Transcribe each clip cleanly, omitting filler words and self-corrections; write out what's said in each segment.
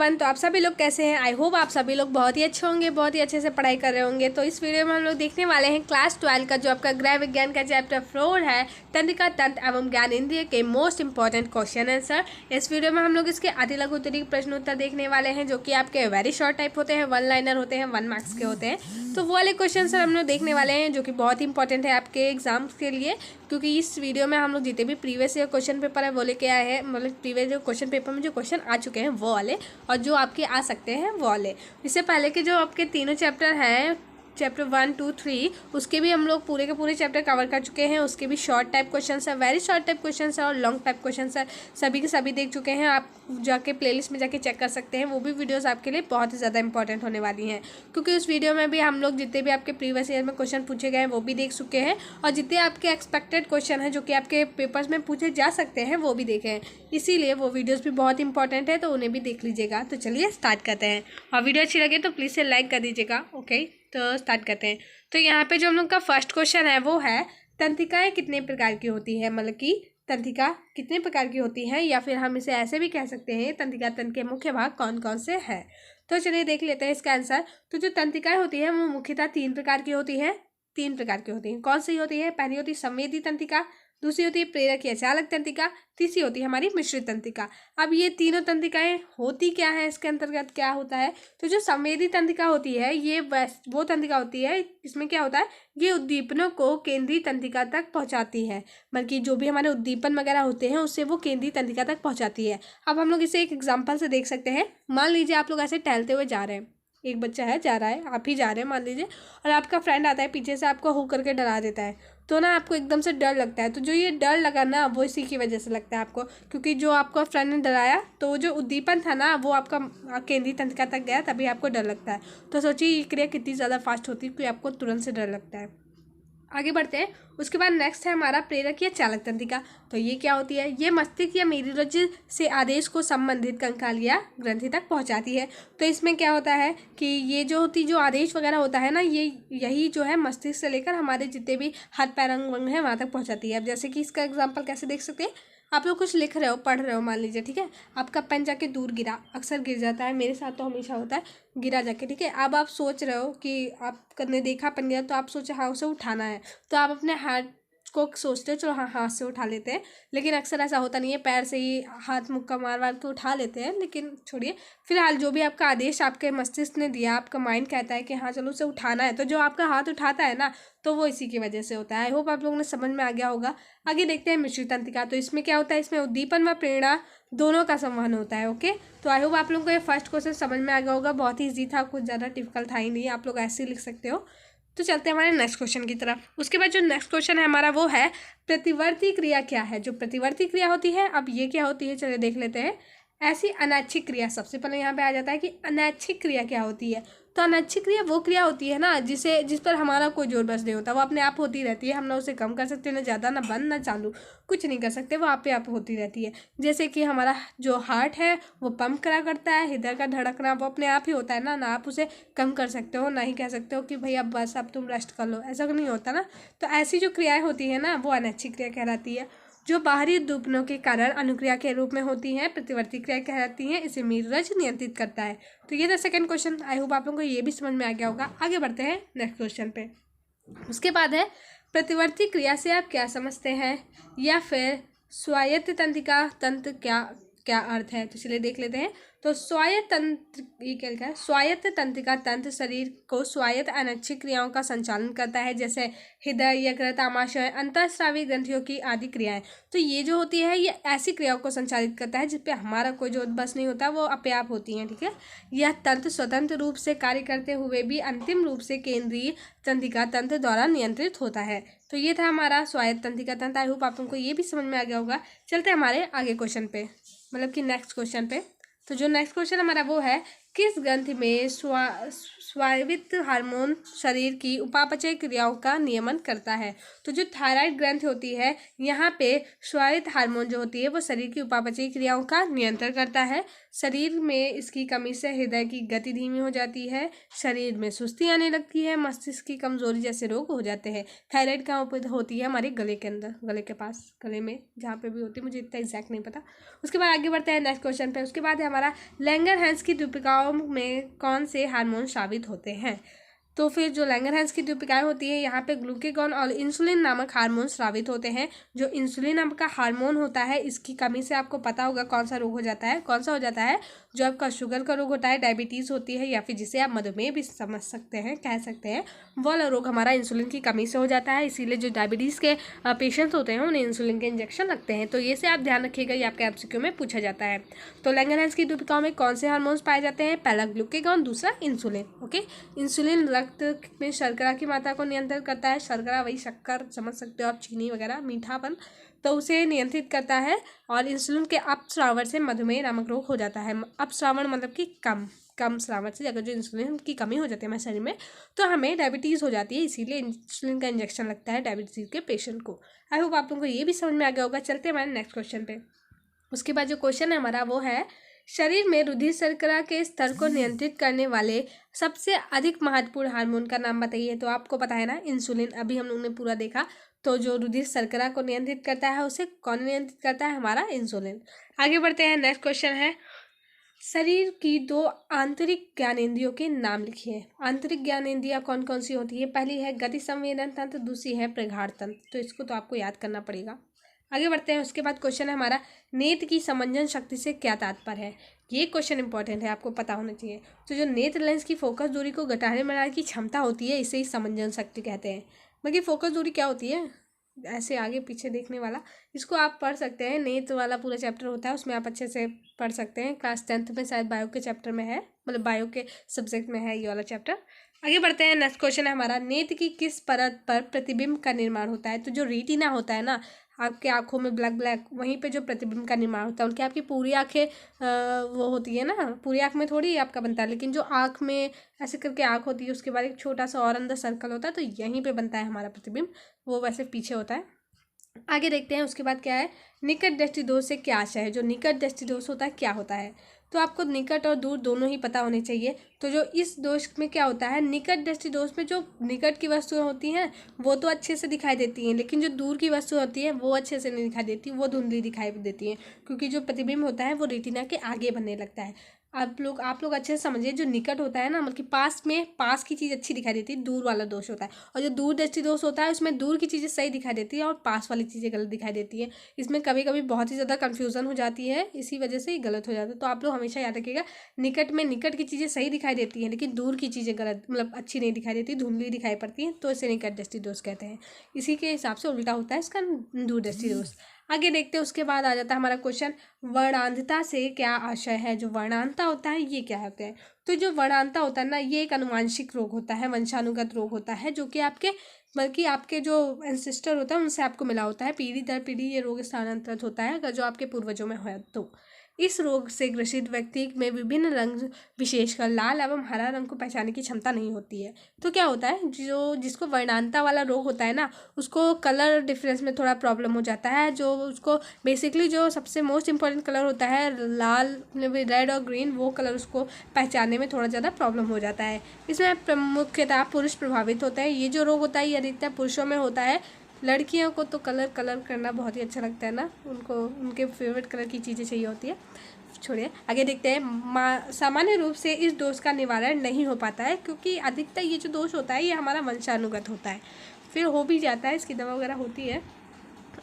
Everyone. तो आप सभी लोग कैसे हैं? आई होप आप सभी लोग बहुत ही अच्छे होंगे, बहुत ही अच्छे से पढ़ाई कर रहे होंगे। तो इस वीडियो में हम लोग देखने वाले हैं क्लास 12 का जो आपका गृह विज्ञान का चैप्टर 4 है, तंत्रिका तंत्र एवं ज्ञान इंद्रिय के मोस्ट इंपॉर्टेंट क्वेश्चन आंसर। इस वीडियो में हम लोग इसके अति लघु उत्तरीय प्रश्न उत्तर देखने वाले हैं, जो कि आपके वेरी शॉर्ट टाइप होते हैं, 1 लाइनर होते हैं, 1 मार्क्स के होते हैं। तो वो वाले क्वेश्चन सर हम लोग देखने वाले हैं, जो कि बहुत ही इंपॉर्टेंट है आपके एग्जाम्स के लिए, क्योंकि इस वीडियो में हम लोग जितने भी प्रीवियस ईयर क्वेश्चन पेपर है वो लेके आए हैं, मतलब प्रीवियस ईयर क्वेश्चन पेपर में जो क्वेश्चन आ चुके हैं वो वाले, और जो आपके आ सकते हैं वो वाले। इससे पहले के जो आपके तीनों चैप्टर हैं, चैप्टर 1, 2, 3, उसके भी हम लोग पूरे के पूरे चैप्टर कवर कर चुके हैं। उसके भी शॉर्ट टाइप क्वेश्चन है, वेरी शॉर्ट टाइप क्वेश्चन है और लॉन्ग टाइप क्वेश्चन है, सभी के सभी देख चुके हैं। आप जाके प्लेलिस्ट में जाके चेक कर सकते हैं, वो भी वीडियोस आपके लिए बहुत ही ज़्यादा इंपॉर्टेंट होने वाली हैं, क्योंकि उस वीडियो में भी हम लोग जितने भी आपके प्रीवियस ईयर में क्वेश्चन पूछे गए हैं वो भी देख चुके हैं, और जितने आपके एक्सपेक्टेड क्वेश्चन हैं जो कि आपके पेपर्स में पूछे जा सकते हैं वो भी देखे हैं। इसीलिए वो वीडियोज़ भी बहुत इंपॉर्टेंट है, तो उन्हें भी देख लीजिएगा। तो चलिए स्टार्ट करते हैं, और वीडियो अच्छी लगे तो प्लीज़ से लाइक कर दीजिएगा। ओके, तो स्टार्ट करते हैं। तो यहाँ पे जो हम लोग का फर्स्ट क्वेश्चन है वो है, तंत्रिकाएं कितने प्रकार की होती है, मतलब कि तंत्रिका कितने प्रकार की होती हैं, या फिर हम इसे ऐसे भी कह सकते हैं, तंत्रिका तंत्र के मुख्य भाग कौन कौन से हैं। तो चलिए देख लेते हैं इसका आंसर। तो जो तंत्रिकाएं होती है वो मुख्यतः 3 प्रकार की होती है। 3 प्रकार की होती हैं। कौन सी होती है? पहली होती है संवेदी तंत्रिका, दूसरी होती है प्रेरक या चालक तंत्रिका, तीसरी होती है हमारी मिश्रित तंत्रिका। अब ये तीनों तंत्रिकाएं होती क्या है, इसके अंतर्गत क्या होता है? तो जो संवेदी तंत्रिका होती है ये वो तंत्रिका होती है, इसमें क्या होता है, ये उद्दीपनों को केंद्रीय तंत्रिका तक पहुंचाती है, बल्कि जो भी हमारे उद्दीपन वगैरह होते हैं उससे वो केंद्रीय तंत्रिका तक पहुंचाती है। अब हम लोग इसे एक एग्जाम्पल से देख सकते हैं। मान लीजिए आप लोग ऐसे टहलते हुए जा रहे हैं, एक बच्चा है जा रहा है, आप ही जा रहे हैं मान लीजिए, और आपका फ्रेंड आता है पीछे से आपको हुक करके डरा देता है, तो ना आपको एकदम से डर लगता है। तो जो ये डर लगा ना वो इसी की वजह से लगता है आपको, क्योंकि जो आपको फ्रेंड ने डराया तो वो जो उद्दीपन था ना वो आपका केंद्रीय तंत्रिका तक गया, तभी आपको डर लगता है। तो सोचिए ये क्रिया कितनी ज़्यादा फास्ट होती है कि आपको तुरंत से डर लगता है। आगे बढ़ते हैं। उसके बाद नेक्स्ट है हमारा प्रेरक या चालक तंत्रिका। तो ये क्या होती है? ये मस्तिष्क या मेरुरज्जु से आदेश को संबंधित कंकाल या ग्रंथि तक पहुंचाती है। तो इसमें क्या होता है कि ये जो आदेश वगैरह होता है ना, ये यही जो है मस्तिष्क से लेकर हमारे जितने भी हाथ पैर अंग वंग हैं वहाँ तक पहुँचाती है। अब जैसे कि इसका एग्जाम्पल कैसे देख सकते हैं, आप लोग कुछ लिख रहे हो, पढ़ रहे हो मान लीजिए, ठीक है, आपका पेन जाके दूर गिरा, अक्सर गिर जाता है, मेरे साथ तो हमेशा होता है, गिरा जाके, ठीक है। अब आप सोच रहे हो कि आपने देखा पेन गिरा, तो आप सोचे हाँ उसे उठाना है, तो आप अपने हाथ को सोचते हो चलो हाँ हाथ से उठा लेते हैं, लेकिन अक्सर ऐसा होता नहीं है, पैर से ही हाथ मुक्का मार मार के उठा लेते हैं। लेकिन छोड़िए, फिलहाल जो भी आपका आदेश आपके मस्तिष्क ने दिया, आपका माइंड कहता है कि हाँ चलो उसे उठाना है, तो जो आपका हाथ उठाता है ना, तो वो इसी की वजह से होता है। आई होप आप लोगों ने समझ में आ गया होगा। आगे देखते हैं मिश्रित तंत्रिका। तो इसमें क्या होता है, इसमें उद्दीपन व प्रेरणा दोनों का संवहन होता है। ओके, तो आई होप आप लोगों को ये फर्स्ट क्वेश्चन समझ में आ गया होगा, बहुत ही ईजी था, कुछ ज़्यादा डिफिकल्ट था ही नहीं, आप लोग ऐसे ही लिख सकते हो। तो चलते हैं हमारे नेक्स्ट क्वेश्चन की तरफ। उसके बाद जो नेक्स्ट क्वेश्चन है हमारा वो है, प्रतिवर्ती क्रिया क्या है। जो प्रतिवर्ती क्रिया होती है, अब ये क्या होती है चलिए देख लेते हैं। ऐसी अनैच्छिक क्रिया, सबसे पहले यहाँ पे आ जाता है कि अनैच्छिक क्रिया क्या होती है। तो अनैच्छिक क्रिया वो क्रिया होती है ना जिस पर हमारा कोई जोर बस नहीं होता, वो अपने आप होती रहती है, हम ना उसे कम कर सकते, ना ज़्यादा, ना बंद, ना चालू, कुछ नहीं कर सकते, वो आप पे आप होती रहती है। जैसे कि हमारा जो हार्ट है वो पंप करा करता है, हृदय का धड़कना वो अपने आप ही होता है ना आप उसे कम कर सकते हो, ना ही कह सकते हो कि भाई अब बस अब तुम रेस्ट कर लो, ऐसा नहीं होता ना। तो ऐसी जो क्रियाएँ होती है ना वो अनैच्छिक क्रिया कहलाती है। जो बाहरी उद्दीपनों के कारण अनुक्रिया के रूप में होती हैं प्रतिवर्ती क्रिया कहलाती हैं, इसे मेरुरज्जु नियंत्रित करता है। तो ये था सेकंड क्वेश्चन। आई होप आप लोगों को ये भी समझ में आ गया होगा। आगे बढ़ते हैं नेक्स्ट क्वेश्चन पे। उसके बाद है, प्रतिवर्ती क्रिया से आप क्या समझते हैं, या फिर स्वायत्त तंत्रिका तंत्र क्या अर्थ है। तो चलिए देख लेते हैं। तो स्वायत्त तंत्र ये क्या है? स्वायत्त तंत्रिका तंत्र शरीर को स्वायत्त अनैच्छिक क्रियाओं का संचालन करता है, जैसे हृदय, यकृत, आमाशय, अंतःस्रावी ग्रंथियों की आदि क्रियाएं। तो ये जो होती है ये ऐसी क्रियाओं को संचालित करता है जिसपे हमारा कोई जो बस नहीं होता, वो अपने आप होती हैं, ठीक है। यह तंत्र स्वतंत्र रूप से कार्य करते हुए भी अंतिम रूप से केंद्रीय तंत्रिका तंत्र द्वारा नियंत्रित होता है। तो ये था हमारा स्वायत्त तंत्रिका तंत्र। आई होप आप लोगों को ये भी समझ में आ गया होगा। चलते हैं हमारे आगे क्वेश्चन पे, मतलब कि नेक्स्ट क्वेश्चन पे। तो जो नेक्स्ट क्वेश्चन हमारा वो है किस ग्रंथि में स्रावित हार्मोन शरीर की उपापचय क्रियाओं का नियमन करता है? तो जो थायराइड ग्रंथि होती है, यहाँ पे स्रावित हार्मोन जो होती है वो शरीर की उपापचय क्रियाओं का नियंत्रण करता है। शरीर में इसकी कमी से हृदय की गति धीमी हो जाती है, शरीर में सुस्ती आने लगती है, मस्तिष्क की कमजोरी जैसे रोग हो जाते हैं। थायराइड कहाँ होती है? हमारे गले के अंदर, गले के पास, गले में जहाँ पे भी होती है, मुझे इतना एग्जैक्ट नहीं पता। उसके बाद आगे बढ़ते हैं नेक्स्ट क्वेश्चन पे। उसके बाद है हमारा लैंगरहैंस की दीपिकाओं में कौन से हार्मोन स्रावित होते हैं? तो फिर जो लैंगरहैंस की दीपिकाएं होती है, यहाँ पे ग्लूकेगॉन और इंसुलिन नामक हार्मोन स्रावित होते हैं। जो इंसुलिन नामक का हार्मोन होता है, इसकी कमी से आपको पता होगा कौन सा रोग हो जाता है। कौन सा हो जाता है? जो आपका शुगर का रोग होता है, डायबिटीज़ होती है, या फिर जिसे आप मधुमेह भी समझ सकते हैं, कह सकते हैं, वो वाला रोग हमारा इंसुलिन की कमी से हो जाता है। इसीलिए जो डायबिटीज़ के पेशेंट्स होते हैं उन्हें इंसुलिन के इंजेक्शन लगते हैं। तो ये से आप ध्यान रखिएगा, ये आपके एमसीक्यू में पूछा जाता है। तो लैंगरहैंस की दीपिकाओं में कौन से हार्मोन्स पाए जाते हैं? पहला ग्लूकेगॉन, दूसरा इंसुलिन। ओके, इंसुलिन रक्त में शर्करा की मात्रा को नियंत्रित करता है। शर्करा वही शक्कर समझ सकते हो आप, चीनी वगैरह, मीठापन, तो उसे नियंत्रित करता है। और इंसुलिन के अपस्रावन से मधुमेह नामक रोग हो जाता है। अपस्रावन मतलब कि कम स्रावन से अगर जो इंसुलिन की कमी हो जाती है हमारे शरीर में, तो हमें डायबिटीज़ हो जाती है। इसीलिए इंसुलिन का इंजेक्शन लगता है डायबिटीज़ के पेशेंट को। आई होप आप लोगों को ये भी समझ में आ गया होगा। चलते हैं हमारे नेक्स्ट क्वेश्चन पे। उसके बाद जो क्वेश्चन है हमारा वो है, शरीर में रुधिर शर्करा के स्तर को नियंत्रित करने वाले सबसे अधिक महत्वपूर्ण हार्मोन का नाम बताइए। तो आपको पता है ना, इंसुलिन, अभी हम लोगों ने पूरा देखा। तो जो रुधिर शर्करा को नियंत्रित करता है उसे कौन नियंत्रित करता है? हमारा इंसुलिन। आगे बढ़ते हैं, नेक्स्ट क्वेश्चन है, शरीर की 2 आंतरिक ज्ञानेंद्रियों के नाम लिखिए। आंतरिक ज्ञानेंद्रियां कौन कौन सी होती है? पहली है गति संवेदन तंत्र, दूसरी है प्रगाढ़ तंत्र। तो इसको तो आपको याद करना पड़ेगा। आगे बढ़ते हैं। उसके बाद क्वेश्चन है हमारा, नेत्र की समंजन शक्ति से क्या तात्पर्य है? ये क्वेश्चन इंपॉर्टेंट है, आपको पता होना चाहिए। तो जो नेत्र लेंस की फोकस दूरी को घटाने बढ़ाने की क्षमता होती है, इसे ही समंजन शक्ति कहते हैं। बाकी फोकस दूरी क्या होती है? ऐसे आगे पीछे देखने वाला, इसको आप पढ़ सकते हैं। नेत्र वाला पूरा चैप्टर होता है, उसमें आप अच्छे से पढ़ सकते हैं। क्लास 10th में शायद बायो के चैप्टर में है, मतलब बायो के सब्जेक्ट में है ये वाला चैप्टर। आगे बढ़ते हैं। नेक्स्ट क्वेश्चन है हमारा, नेत्र की किस परत पर प्रतिबिंब का निर्माण होता है? तो जो रेटिना होता है ना, आपके आंखों में ब्लैक वहीं पे जो प्रतिबिंब का निर्माण होता है, उनकी आपकी पूरी आंखें वो होती है ना, पूरी आंख में थोड़ी आपका बनता है, लेकिन जो आंख में ऐसे करके आंख होती है, उसके बाद एक छोटा सा और अंदर सर्कल होता है, तो यहीं पे बनता है हमारा प्रतिबिंब, वो वैसे पीछे होता है। आगे देखते हैं। उसके बाद क्या है, निकट दृष्टि दोष से क्या आशय है? जो निकट दृष्टि दोष होता है क्या होता है? तो आपको निकट और दूर दोनों ही पता होने चाहिए। तो जो इस दोष में क्या होता है, निकट दृष्टि दोष में जो निकट की वस्तुएं होती हैं वो तो अच्छे से दिखाई देती हैं, लेकिन जो दूर की वस्तु होती है वो अच्छे से नहीं दिखाई देती, वो धुंधली दिखाई देती हैं, क्योंकि जो प्रतिबिंब होता है वो रेटिना के आगे बनने लगता है। आप लोग अच्छे से समझिए, जो निकट होता है ना, मतलब कि पास की चीज़ अच्छी दिखाई देती है, दूर वाला दोष होता है। और जो दूर दृष्टि दोष होता है उसमें दूर की चीज़ें सही दिखाई देती है और पास वाली चीज़ें गलत दिखाई देती है। इसमें कभी कभी बहुत ही ज़्यादा कन्फ्यूज़न हो जाती है, इसी वजह से ही गलत हो जाता है। तो आप लोग हमेशा याद रखिएगा, निकट की चीज़ें सही दिखाई देती हैं, लेकिन दूर की चीज़ें गलत, मतलब अच्छी नहीं दिखाई देती, धुंधली दिखाई पड़ती हैं, तो इसे निकट दृष्टि दोष कहते हैं। इसी के हिसाब से उल्टा होता है इसका, दूर दृष्टि दोष। आगे देखते हैं। उसके बाद आ जाता है हमारा क्वेश्चन, वर्णांधता से क्या आशय है? जो वर्णांधता होता है ये क्या होता है? तो जो वर्णांधता होता है ना, ये एक अनुवांशिक रोग होता है, वंशानुगत रोग होता है, जो कि आपके जो एंसेस्टर होता है उनसे आपको मिला होता है। पीढ़ी दर पीढ़ी ये रोग स्थानांतरित होता है, अगर जो आपके पूर्वजों में है तो। इस रोग से ग्रसित व्यक्ति में विभिन्न रंग, विशेषकर लाल एवं हरा रंग को पहचानने की क्षमता नहीं होती है। तो क्या होता है, जो जिसको वर्णांधता वाला रोग होता है ना, उसको कलर डिफरेंस में थोड़ा प्रॉब्लम हो जाता है। जो उसको बेसिकली जो सबसे मोस्ट इंपॉर्टेंट कलर होता है लाल, रेड और ग्रीन, वो कलर उसको पहचानने में थोड़ा ज़्यादा प्रॉब्लम हो जाता है। इसमें मुख्यतः पुरुष प्रभावित होता है। ये जो रोग होता है ये अधिकतर पुरुषों में होता है। लड़कियों को तो कलर करना बहुत ही अच्छा लगता है ना, उनको उनके फेवरेट कलर की चीज़ें चाहिए होती है। छोड़िए, आगे देखते हैं। सामान्य रूप से इस दोष का निवारण नहीं हो पाता है, क्योंकि अधिकतर ये जो दोष होता है ये हमारा वंशानुगत होता है। फिर हो भी जाता है, इसकी दवा वगैरह होती है।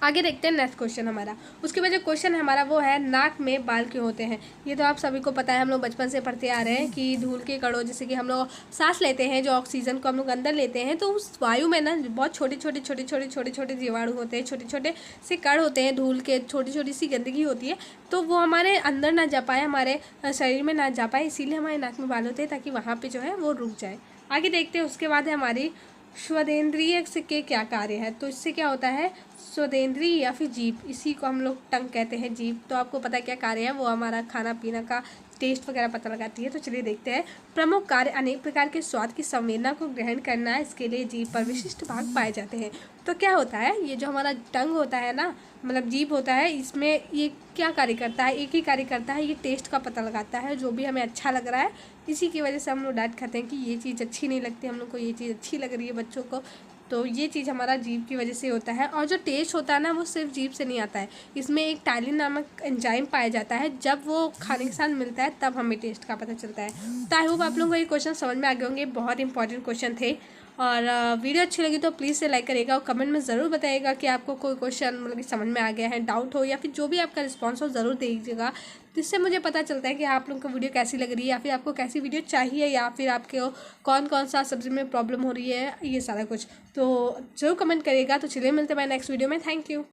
आगे देखते हैं नेक्स्ट क्वेश्चन हमारा। उसके बाद जो क्वेश्चन है हमारा वो है, नाक में बाल क्यों होते हैं? ये तो आप सभी को पता है, हम लोग बचपन से पढ़ते आ रहे हैं कि धूल के कणों, जैसे कि हम लोग सांस लेते हैं, जो ऑक्सीजन को हम लोग अंदर लेते हैं, तो उस वायु में ना बहुत छोटे जीवाणु होते हैं, छोटे छोटे से कण होते हैं, धूल के छोटी छोटी सी गंदगी होती है, तो वो हमारे अंदर ना जा पाए, हमारे शरीर में ना जा पाए, इसीलिए हमारे नाक में बाल होते हैं, ताकि वहाँ पर जो है वो रुक जाए। आगे देखते हैं। उसके बाद है हमारी स्वादेंद्रिय के क्या कार्य है? तो इससे क्या होता है, स्वादेंद्रिय या फिर जीभ, इसी को हम लोग टंग कहते हैं, जीभ। तो आपको पता है क्या कार्य है, वो हमारा खाना पीना का टेस्ट वगैरह पता लगाती है। तो चलिए देखते हैं। प्रमुख कार्य अनेक प्रकार के स्वाद की संवेदना को ग्रहण करना है। इसके लिए जीभ पर विशिष्ट भाग पाए जाते हैं। तो क्या होता है, ये जो हमारा टंग होता है ना, मतलब जीभ होता है, इसमें ये क्या कार्य करता है, एक ही कार्य करता है, ये टेस्ट का पता लगाता है। जो भी हमें अच्छा लग रहा है, इसी की वजह से हम लोग डांट खाते हैं कि ये चीज़ अच्छी नहीं लगती, हम लोग को ये चीज़ अच्छी लग रही है बच्चों को। तो ये चीज़ हमारा जीभ की वजह से होता है। और जो टेस्ट होता है ना, वो सिर्फ जीभ से नहीं आता है, इसमें एक टाइलिन नामक एंजाइम पाया जाता है। जब वो खाने के साथ मिलता है तब हमें टेस्ट का पता चलता है। तो आई होप आप लोगों को ये क्वेश्चन समझ में आ गए होंगे, बहुत इंपॉर्टेंट क्वेश्चन थे। और वीडियो अच्छी लगी तो प्लीज़ से लाइक करिएगा और कमेंट में ज़रूर बताइएगा कि आपको कोई क्वेश्चन मतलब कि समझ में आ गया है, डाउट हो या फिर जो भी आपका रिस्पॉन्स हो ज़रूर दीजिएगा, जिससे मुझे पता चलता है कि आप लोगों को वीडियो कैसी लग रही है, या फिर आपको कैसी वीडियो चाहिए, या फिर आपके कौन कौन सा सब्जेक्ट में प्रॉब्लम हो रही है, ये सारा कुछ तो ज़रूर कमेंट करिएगा। तो चलिए मिलते हैं नेक्स्ट वीडियो में। Thank you.